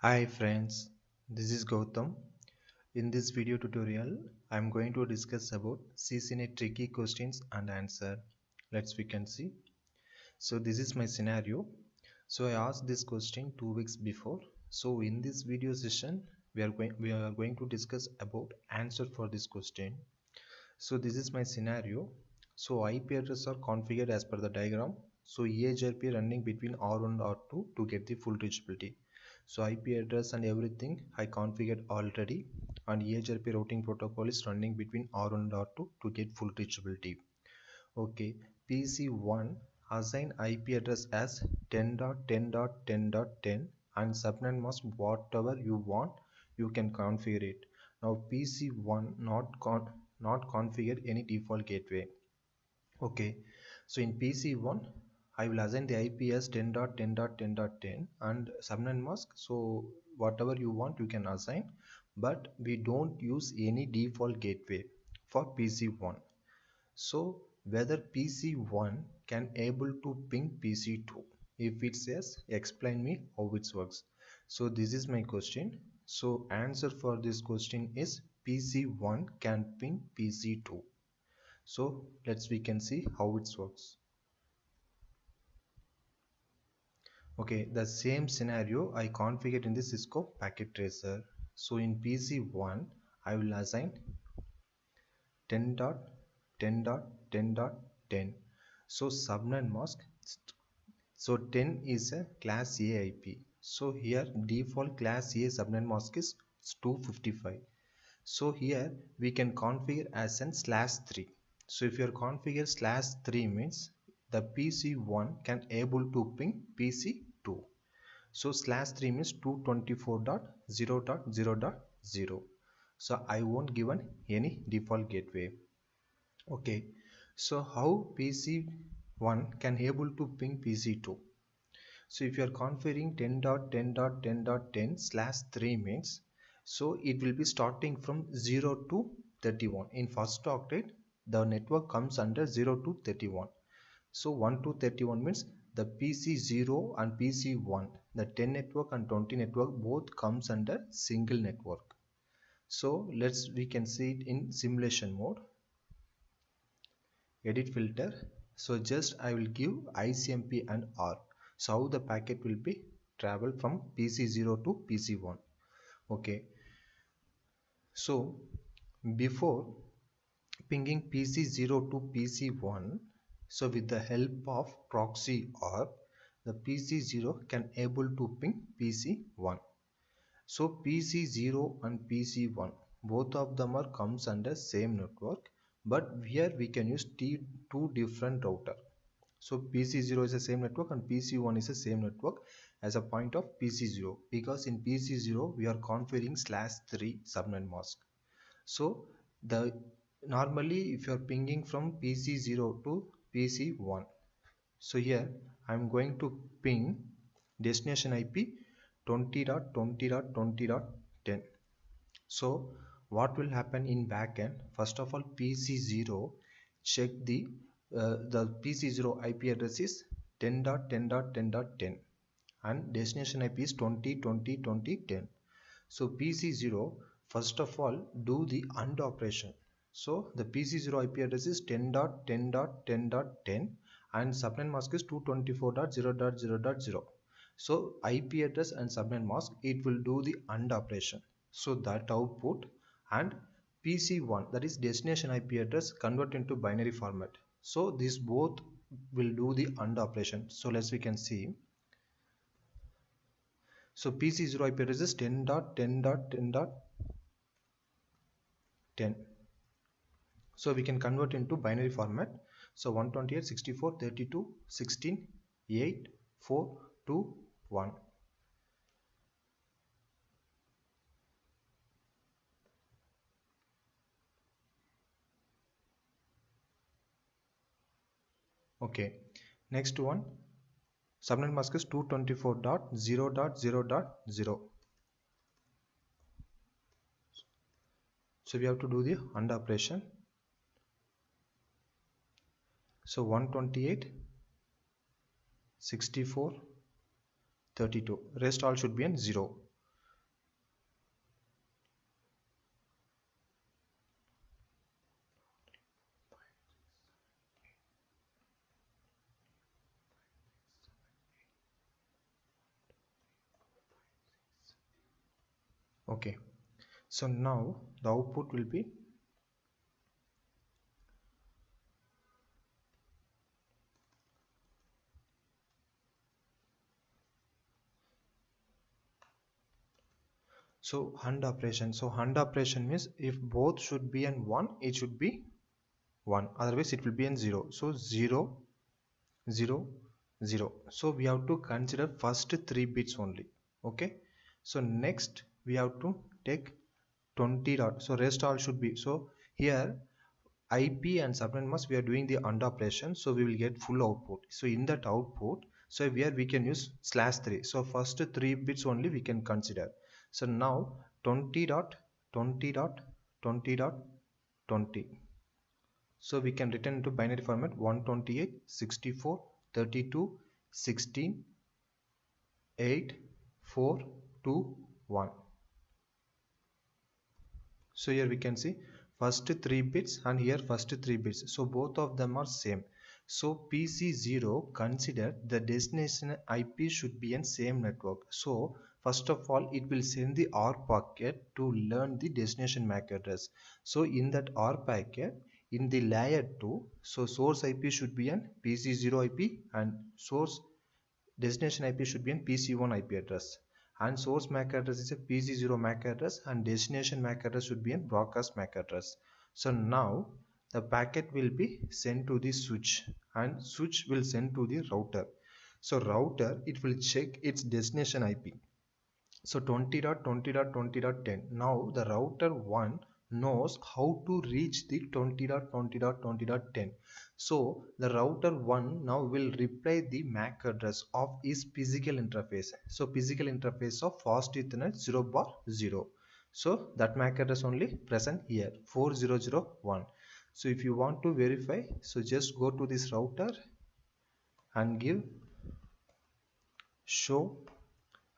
Hi friends, this is Gautam. In this video tutorial, I am going to discuss about CCNA tricky questions and answer. Let's we can see. So this is my scenario. So I asked this question 2 weeks before. So in this video session, we are going to discuss about answer for this question. So this is my scenario. So IP addresses are configured as per the diagram. So EHRP running between R1 and R2 to get the full reachability. So IP address and everything I configured already, and EHRP routing protocol is running between R1 and R2 to get full reachability. Okay, PC1 assign IP address as 10.10.10.10 and subnet mask whatever you want, you can configure it. Now PC1 not configure any default gateway. Okay, so in PC1 I will assign the IP as 10.10.10.10 and subnet mask, so whatever you want you can assign, but we don't use any default gateway for PC1. So whether PC1 can able to ping PC2. If it says, explain me how it works. So this is my question. So answer for this question is PC1 can ping PC2. So we can see how it works. Okay, the same scenario I configured in the Cisco packet tracer. So in PC1 I will assign 10.10.10.10. So subnet mask, so 10 is a class A IP. So here default class A subnet mask is 255. So here we can configure as an /3. So if you configure /3 means the PC1 can able to ping PC2. So /3 means 224.0.0.0. So I won't given any default gateway. Okay, so how PC1 can able to ping PC2? So if you are configuring 10.10.10.10/3 means, so it will be starting from 0 to 31. In first octet, the network comes under 0 to 31. So 1 to 31 means the PC0 and PC1, the 10 network and 20 network both comes under single network. So we can see it in simulation mode. Edit filter. So just I will give ICMP and R. So how the packet will be travel from PC0 to PC1. Okay, so before pinging PC0 to PC1, so with the help of proxy R, the PC0 can able to ping PC1. So PC0 and PC1 both of them are comes under same network, but here we can use two different router. So PC0 is the same network and PC1 is the same network as a point of PC0, because in PC0 we are configuring /3 subnet mask. So the normally if you are pinging from PC0 to PC1, so here I am going to ping destination IP 20.20.20.10. So what will happen in backend? First of all, PC0 check the PC0 IP address is 10.10.10.10 and destination IP is 20.20.20.10. So PC0 first of all do the AND operation. So the PC0 IP address is 10.10.10.10 and subnet mask is 224.0.0.0. So IP address and subnet mask, it will do the AND operation. So that output and PC1, that is destination IP address, convert into binary format. So these both will do the AND operation. So we can see. So PC0 IP address is 10.10.10.10. So we can convert into binary format. So 128, 64, 32, 16, 8, 4, 2, 1. Okay, next one, subnet mask is 224.0.0.0. So we have to do the AND operation. So 128, 64, 32, rest all should be in 0. Okay, so now the output will be, so AND operation. So AND operation means if both should be in 1, it should be 1, otherwise it will be in 0. So 0 0 0. So we have to consider first 3 bits only. Okay, so next we have to take 20 dot, so rest all should be, so here IP and subnet mask we are doing the AND operation, so we will get full output. So in that output, so here we can use /3, so first 3 bits only we can consider. So now 20 dot 20 dot 20 dot 20, so we can return into binary format 128 64 32 16 8 4 2 1. So here we can see first 3 bits and here first 3 bits, so both of them are same. So PC0 consider the destination IP should be in same network. So first of all it will send the R packet to learn the destination MAC address. So in that R packet, in the layer 2, so source IP should be an PC0 IP and source destination IP should be an PC1 IP address, and source MAC address is a PC0 MAC address, and destination MAC address should be a broadcast MAC address. So now the packet will be sent to the switch and switch will send to the router. So router, it will check its destination IP. So 20.20.20.10. Now the router 1 knows how to reach the 20.20.20.10. So the router 1 now will reply the MAC address of its physical interface. So physical interface of fast Ethernet 0/0. So that MAC address only present here 4001. So if you want to verify, so just go to this router and give show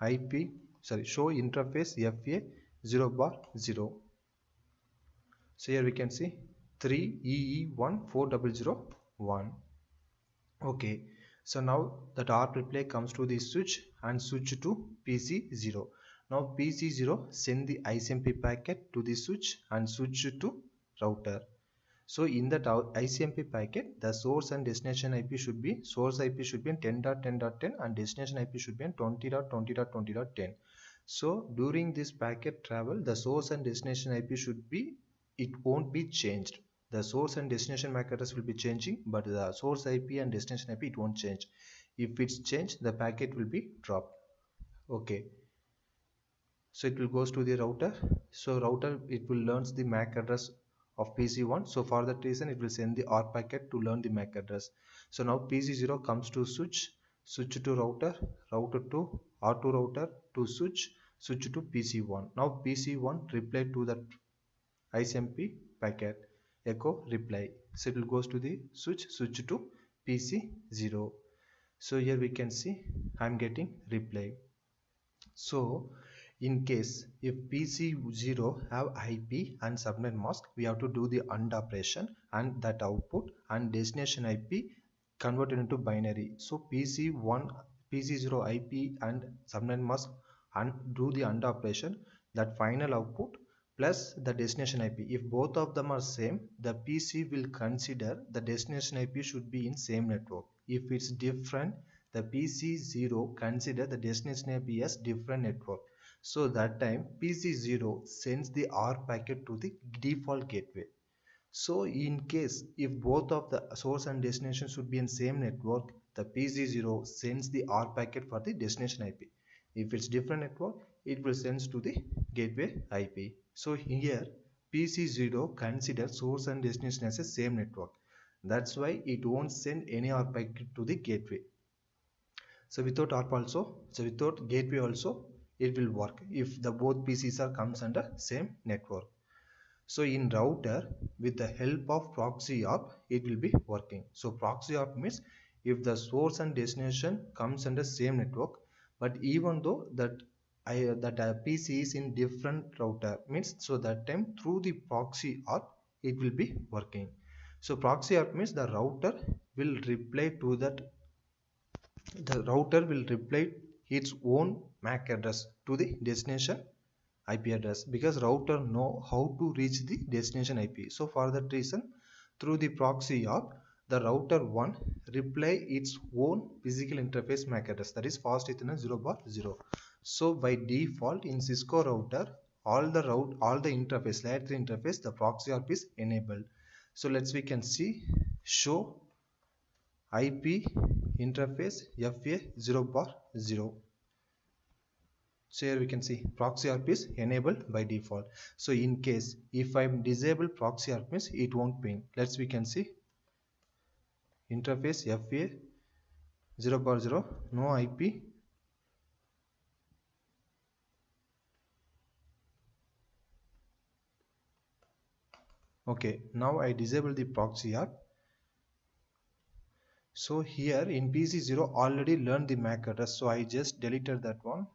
IP, sorry, show interface FA 0/0. So here we can see 3EE14001. Okay, so now that R replay comes to the switch and switch to PC0. Now PC0 send the ICMP packet to the switch and switch to router. So in that ICMP packet, the source and destination IP should be, source IP should be in 10.10.10 and destination IP should be in 20.20.20.10. So during this packet travel, the source and destination IP should be, it won't be changed. The source and destination MAC address will be changing, but the source IP and destination IP, it won't change. If it's changed, the packet will be dropped. Okay, so it will goes to the router. So router, it will learns the MAC address of PC1. So for that reason it will send the R packet to learn the MAC address. So now PC0 comes to switch, switch to router, router to R2 router to switch, switch to PC1. Now PC1 reply to that ICMP packet, echo reply. So it will goes to the switch, switch to PC0. So here we can see I'm getting reply. So in case if PC0 have IP and subnet mask, we have to do the AND operation and that output and destination IP converted into binary. So PC1, PC0 IP and subnet mask and do the AND operation, that final output plus the destination IP. If both of them are same, the PC will consider the destination IP should be in same network. If it's different, the PC0 consider the destination IP as different network. So that time PC0 sends the R packet to the default gateway. So in case if both of the source and destination should be in same network, the PC0 sends the R packet for the destination IP. If it's different network, it will send to the gateway IP. So here PC0 considers source and destination as a same network. That's why it won't send any R packet to the gateway. So without ARP also, so without gateway also, it will work if the both PCs are comes under same network. So in router, with the help of proxy ARP, it will be working. So proxy ARP means if the source and destination comes under same network, but even though that PC is in different router, means so that time through the proxy ARP it will be working. So proxy ARP means the router will reply to that, the router will reply its own MAC address to the destination IP address, because router know how to reach the destination IP. So for that reason, through the proxy ARP, the router 1 reply its own physical interface MAC address, that is fast Ethernet 0 bar 0. So by default in Cisco router, all the interface, layer 3 interface, the proxy ARP is enabled. So we can see show IP interface FA 0 bar 0. So here we can see proxy ARP is enabled by default. So in case if I disable proxy ARP means it won't ping. We can see interface FA 0 bar 0, no IP. Okay, now I disable the proxy ARP. So here in PC0 already learned the MAC address, so I just deleted that one.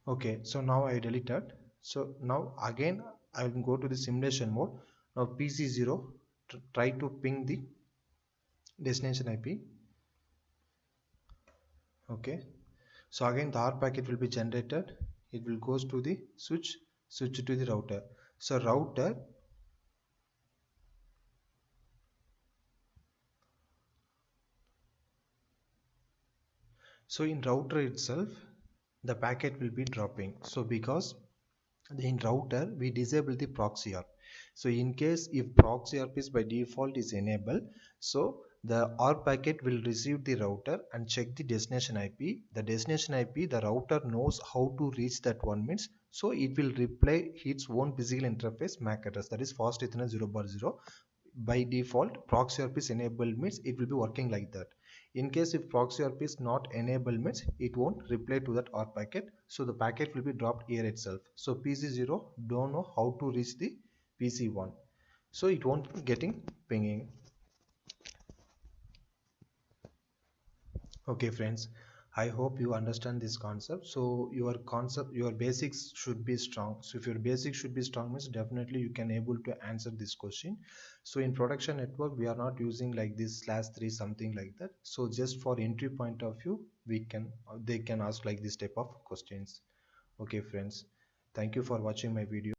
Okay, so now I deleted. So now again I will go to the simulation mode. Now PC0 try to ping the destination IP. Okay, so again the R packet will be generated. It will goes to the switch to the router. So router, so in router itself the packet will be dropping. So because in router we disable the proxy ARP, so in case if proxy ARP is by default is enabled, so the ARP packet will receive the router and check the destination IP. The destination IP, the router knows how to reach that one means, so it will reply its own physical interface MAC address, that is fast Ethernet 0 bar 0. By default proxy ARP is enabled means it will be working like that. In case if proxy ARP is not enabled means it won't reply to that ARP packet, so the packet will be dropped here itself. So PC0 don't know how to reach the PC1, so it won't be getting pinging. Okay friends, I hope you understand this concept. So your basics should be strong. So if your basics should be strong means definitely you can able to answer this question. So in production network we are not using like this /3 something like that. So just for entry point of view they can ask like this type of questions. Okay friends, thank you for watching my video.